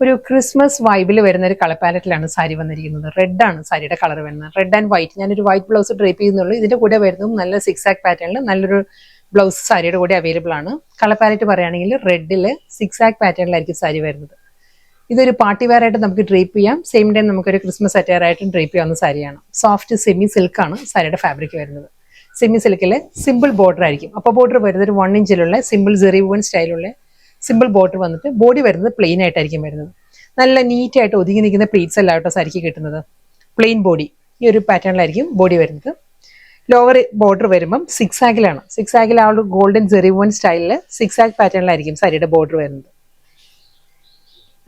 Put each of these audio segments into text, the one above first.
ഒരു ക്രിസ്മസ് വൈബിൽ വരുന്ന ഒരു കളർ പാലറ്റിലാണ് സാരി വന്നിരിക്കുന്നത്. റെഡ് ആണ് സാരിയുടെ കളർ വരുന്നത്. Red and white. ഞാനൊരു വൈറ്റ് ബ്ലൗസ് ഡ്രേപ്പ് ചെയ്യുന്നുള്ളൂ. ഇതിന്റെ കൂടെ വരുന്നതും നല്ല സിക്സ് ആക്ക് പാറ്റേണിൽ നല്ലൊരു ബ്ലൗസ് സാരിയുടെ കൂടെ അവൈലബിൾ ആണ്. കളർ പാലറ്റ് പറയുകയാണെങ്കിൽ റെഡില് സിക്സ് ആക്ക് പാറ്റേണിലായിരിക്കും സാരി വരുന്നത്. ഇതൊരു പാർട്ടി വെയർ ആയിട്ട് നമുക്ക് ഡ്രേപ്പ് ചെയ്യാം. സെയിം ടൈം നമുക്കൊരു ക്രിസ്മസ് അറ്റയർ ആയിട്ടും ഡ്രേപ്പ് ചെയ്യാവുന്ന സാരിയാണ്. സോഫ്റ്റ് സെമി സിൽക്ക് ആണ് സാരിയുടെ ഫാബ്രിക് വരുന്നത്. സെമി സിൽക്കിൽ സിമ്പിൾ ബോർഡർ ആയിരിക്കും. അപ്പോൾ ബോർഡർ വരുന്നത് ഒരു 1 ഇഞ്ചിലുള്ള സിമ്പിൾ ജെറി വൂവൻ സ്റ്റൈലുള്ള സിമ്പിൾ ബോർഡർ വന്നിട്ട് ബോഡി വരുന്നത് പ്ലെയിൻ ആയിട്ടായിരിക്കും വരുന്നത്. നല്ല നീറ്റായിട്ട് ഒതുങ്ങി നിൽക്കുന്ന പ്ലീറ്റ്സ് അല്ല കേട്ടോ സാരിക്ക് കിട്ടുന്നത്. പ്ലെയിൻ ബോഡി ഈ ഒരു പാറ്റേണിലായിരിക്കും ബോഡി വരുന്നത്. ലോവർ ബോർഡർ വരുമ്പം സിക്സ് ആക്കിലാണ്. സിക്സ് ആക്കിൽ ആ ഒരു ഗോൾഡൻ ജെറി വൂവൻ സ്റ്റൈലിൽ സിക്സ് ആക്ക് പാറ്റേണിലായിരിക്കും സാരിയുടെ ബോർഡർ വരുന്നത്.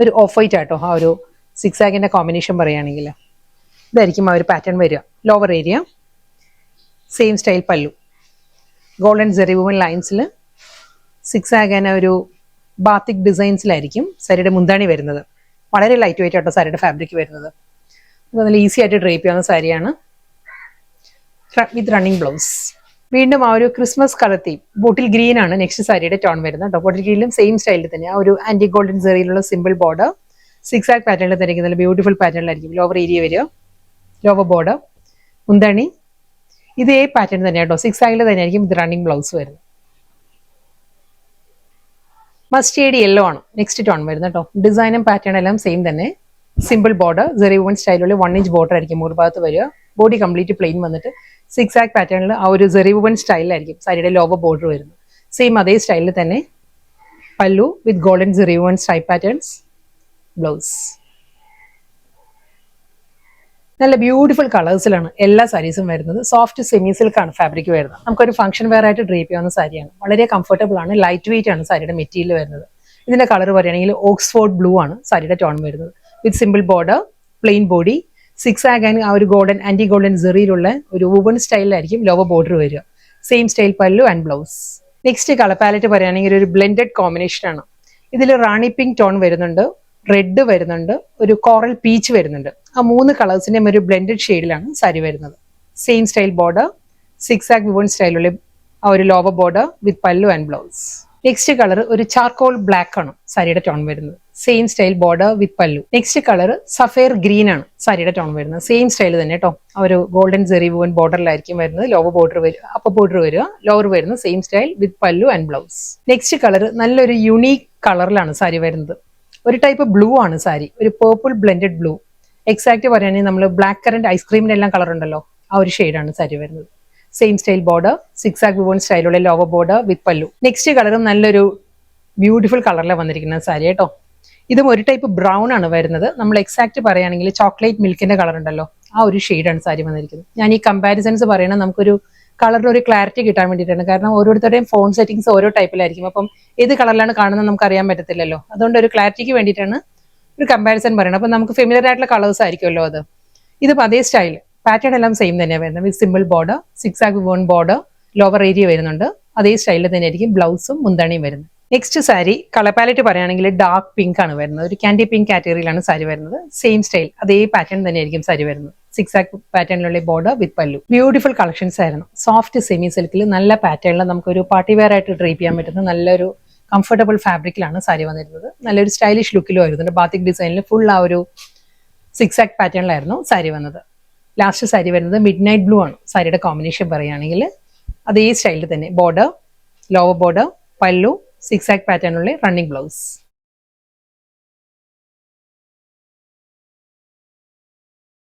ഒരു ഓഫ് വൈറ്റ് ആട്ടോ ആ ഒരു സിക്സ് ആക്കിന്റെ കോമ്പിനേഷൻ പറയുകയാണെങ്കിൽ ഇതായിരിക്കും ആ ഒരു പാറ്റേൺ വരിക. ലോവർ ഏരിയ സെയിം സ്റ്റൈൽ പല്ലു ഗോൾഡൻ ജെറി വൂവൻ ലൈൻസിൽ സിക്സ് ആകാൻ ഒരു ബാത്തിക് ഡിസൈൻസിലായിരിക്കും സാരിയുടെ മുന്താണി വരുന്നത്. വളരെ ലൈറ്റ് വെയിറ്റ് ആട്ടോ സാരിയുടെ ഫാബ്രിക് വരുന്നത്. നല്ല ഈസി ആയിട്ട് ഡ്രേപ്പ് ചെയ്യാവുന്ന സാരിയാണ് വിത്ത് റണ്ണിങ് ബ്ലൗസ്. വീണ്ടും ആ ഒരു Christmas colour theme bottle green ആണ് നെക്സ്റ്റ് സാരിയുടെ ടോൺ വരുന്നത് കേട്ടോ. ബോട്ടിൽ ഗ്രീനിലും സെയിം സ്റ്റൈലിൽ തന്നെ ആ ഒരു ആന്റി ഗോൾഡൻ സെറിയിലുള്ള സിമ്പിൾ ബോർഡർ സിക്സ് ആക്ക് പാറ്റേണിൽ തന്നെ നല്ല ബ്യൂട്ടിഫുൾ പാറ്റേണിലായിരിക്കും ലോവർ ഏരിയ വരിക. ലോവർ ബോർഡർ മുന്താണി ഇതേ പാറ്റേൺ തന്നെ കേട്ടോ. സിക്സ് ആക്കിൽ തന്നെ ആയിരിക്കും ഇത് റണ്ണിങ് ബ്ലൗസ് വരുന്നത്. മസ്റ്റേഡ് യെല്ലോ ആണ് നെക്സ്റ്റ് ടോൺ വരുന്നത് കേട്ടോ. ഡിസൈനും പാറ്റേൺ എല്ലാം സെയിം തന്നെ. സിമ്പിൾ ബോർഡർ ജെറി വൂവൻ സ്റ്റൈലുള്ള 1 ഇഞ്ച് ബോർഡർ ആയിരിക്കും മുകൾ ഭാഗത്ത് വരിക. ബോഡി കംപ്ലീറ്റ് പ്ലെയിൻ വന്നിട്ട് സിക്സ് ആക്ക് പാറ്റേണിൽ ആ ഒരു ജെറി വൂവൻ സ്റ്റൈലിലായിരിക്കും സാരിയുടെ ലോവർ ബോർഡർ വരുന്നത്. സെയിം അതേ സ്റ്റൈലിൽ തന്നെ പല്ലു വിത്ത് golden Jerry woven stripe patterns blouse. നല്ല ബ്യൂട്ടിഫുൾ കളേഴ്സിലാണ് എല്ലാ സാരീസും വരുന്നത്. സോഫ്റ്റ് സെമി സിൽക്ക് ആണ് ഫാബ്രിക് വരുന്നത്. നമുക്കൊരു ഫംഗ്ഷൻ വെയർ ആയിട്ട് ഡ്രേപ്പ് ചെയ്യാവുന്ന സാരിയാണ്. വളരെ കംഫർട്ടബിൾ ആണ്. ലൈറ്റ് വെയിറ്റ് ആണ് സാരിയുടെ മെറ്റീരിയൽ വരുന്നത്. ഇതിന്റെ കളർ പറയുകയാണെങ്കിൽ ഓക്സ്ഫോർഡ് ബ്ലൂ ആണ് സാരിയുടെ ടോൺ വരുന്നത്. With simple border plain body six ആകാൻ ആ ഒരു ഗോൾഡൻ ആന്റി ഗോൾഡൻ സെറിയിലുള്ള ഒരു വുവൻ സ്റ്റൈലിലായിരിക്കും ലോവർ ബോർഡർ വരിക. Same style pallu and blouse. Next colour palette പറയുകയാണെങ്കിൽ ഒരു ബ്ലെൻഡഡ് കോമ്പിനേഷൻ ആണ്. ഇതിൽ റാണി പിങ്ക് ടോൺ വരുന്നുണ്ട്, റെഡ് വരുന്നുണ്ട്, ഒരു കോറൽ പീച്ച് വരുന്നുണ്ട്. ആ 3 കളേഴ്സിന്റെയും ഒരു ബ്ലെൻഡഡ് ഷെയ്ഡിലാണ് സാരി വരുന്നത്. സെയിം സ്റ്റൈൽ ബോർഡർ സിക്സ് ആക്ക് വുവൻ സ്റ്റൈലുള്ള ആ ഒരു ലോവർ ബോർഡർ വിത്ത് പല്ലു ആൻഡ് ബ്ലൗസ്. നെക്സ്റ്റ് കളർ ഒരു ചാർക്കോൾ ബ്ലാക്ക് ആണ് സാരിയുടെ ടോൺ വരുന്നത്. സെയിം സ്റ്റൈൽ ബോർഡർ വിത്ത് പല്ലു. നെക്സ്റ്റ് കളർ സഫേർ ഗ്രീൻ ആണ് സാരിയുടെ ടോൺ വരുന്നത്. സെയിം സ്റ്റൈൽ തന്നെ കേട്ടോ. ആ ഒരു ഗോൾഡൻ ജെറി വൂവൻ ബോർഡറിലായിരിക്കും വരുന്നത്. ലോവർ ബോർഡർ വരിക, അപ്പർ ബോർഡർ വരിക, ലോവർ വരുന്നത് സെയിം സ്റ്റൈൽ വിത്ത് പല്ലു ആൻഡ് ബ്ലൗസ്. നെക്സ്റ്റ് കളർ നല്ലൊരു യുണീക് കളറിലാണ് സാരി വരുന്നത്. ഒരു ടൈപ്പ് ബ്ലൂ ആണ് സാരി, ഒരു പേർപ്പിൾ ബ്ലെൻഡഡ് ബ്ലൂ. എക്സാക്ട് പറയുകയാണെങ്കിൽ നമ്മൾ ബ്ലാക്ക് കറന്റ് ഐസ്ക്രീമിന്റെ എല്ലാം കളർ ഉണ്ടല്ലോ, ആ ഒരു ഷെയ്ഡാണ് സാരി വരുന്നത്. സെയിം സ്റ്റൈൽ ബോർഡർ സിക്സ് ആക്ക് വുവൻ സ്റ്റൈലുള്ള ലോവർ ബോർഡർ വിത്ത് പല്ലു. നെക്സ്റ്റ് കളറും നല്ലൊരു ബ്യൂട്ടിഫുൾ കളറിലാണ് വന്നിരിക്കുന്ന സാരി കേട്ടോ. ഇതും ഒരു ടൈപ്പ് ബ്രൗൺ ആണ് വരുന്നത്. നമ്മൾ എക്സാക്ട് പറയുകയാണെങ്കിൽ ചോക്ലേറ്റ് മിൽക്കിന്റെ കളർ ഉണ്ടല്ലോ, ആ ഒരു ഷെയ്ഡാണ് സാരി വന്നിരിക്കുന്നത്. ഞാൻ ഈ കമ്പാരിസൺസ് പറയണത് നമുക്കൊരു കളറിൽ ഒരു ക്ലാരിറ്റി കിട്ടാൻ വേണ്ടിയിട്ടാണ്. കാരണം ഓരോരുത്തരുടെയും ഫോൺ സെറ്റിംഗ്സ് ഓരോ ടൈപ്പിലായിരിക്കും. അപ്പം ഏത് കളറിലാണ് കാണുന്നത് നമുക്ക് അറിയാൻ പറ്റത്തില്ലല്ലോ. അതുകൊണ്ട് ഒരു ക്ലാരിറ്റിക്ക് വേണ്ടിയിട്ടാണ് ഒരു കമ്പാരിസൺ പറയുന്നത്. അപ്പം നമുക്ക് ഫെമിലിയർ ആയിട്ടുള്ള കളേഴ്സ് ആയിരിക്കുമല്ലോ അത്. ഇതിപ്പോൾ അതേ സ്റ്റൈൽ പാറ്റേൺ എല്ലാം സെയിം തന്നെയാണ് വരുന്നത്. വിത്ത് സിമ്പിൾ ബോർഡർ സിക്സ് ആക്ക് വുവൻ ബോർഡർ ലോവർ ഏരിയ വരുന്നുണ്ട്. അതേ സ്റ്റൈലിൽ തന്നെ ആയിരിക്കും ബ്ലൗസും മുന്താണിയും വരുന്നത്. നെക്സ്റ്റ് സാരി കളർ പാലറ്റ് പറയുകയാണെങ്കിൽ ഡാർക്ക് പിങ്ക് ആണ് വരുന്നത്. ഒരു ക്യാൻഡി പിങ്ക് കാറ്റഗറിയിലാണ് സാരി വരുന്നത്. സെയിം സ്റ്റൈൽ അതേ പാറ്റേൺ തന്നെയായിരിക്കും സാരി വരുന്നത്. സിക്സ് ആക്ക് പാറ്റേണിലുള്ള ബോർഡർ വിത്ത് പല്ലു. ബ്യൂട്ടിഫുൾ കളക്ഷൻസ് ആയിരുന്നു. സോഫ്റ്റ് സെമി സിൽക്കിൽ നല്ല പാറ്റേണിൽ നമുക്കൊരു പാർട്ടി വെയർ ആയിട്ട് ഡ്രേപ്പ് ചെയ്യാൻ പറ്റുന്ന നല്ലൊരു കംഫർട്ടബിൾ ഫാബ്രിക്കിലാണ് സാരി വന്നിരുന്നത്. നല്ലൊരു സ്റ്റൈലിഷ് ലുക്കിലും ആയിരുന്നു. ബാത്തിക് ഡിസൈനിൽ ഫുൾ ആ ഒരു സിക്സ് ആക്ക് പാറ്റേണിലായിരുന്നു സാരി വന്നത്. ലാസ്റ്റ് സാരി വരുന്നത് മിഡ് നൈറ്റ് ബ്ലൂ ആണ് സാരിയുടെ കോമ്പിനേഷൻ പറയുകയാണെങ്കിൽ. അതേ സ്റ്റൈലിൽ തന്നെ ബോർഡർ ലോവർ ബോർഡർ പല്ലു സിക്സ് ആക്ക് പാറ്റേണിലുള്ള റണ്ണിങ് ബ്ലൗസ്.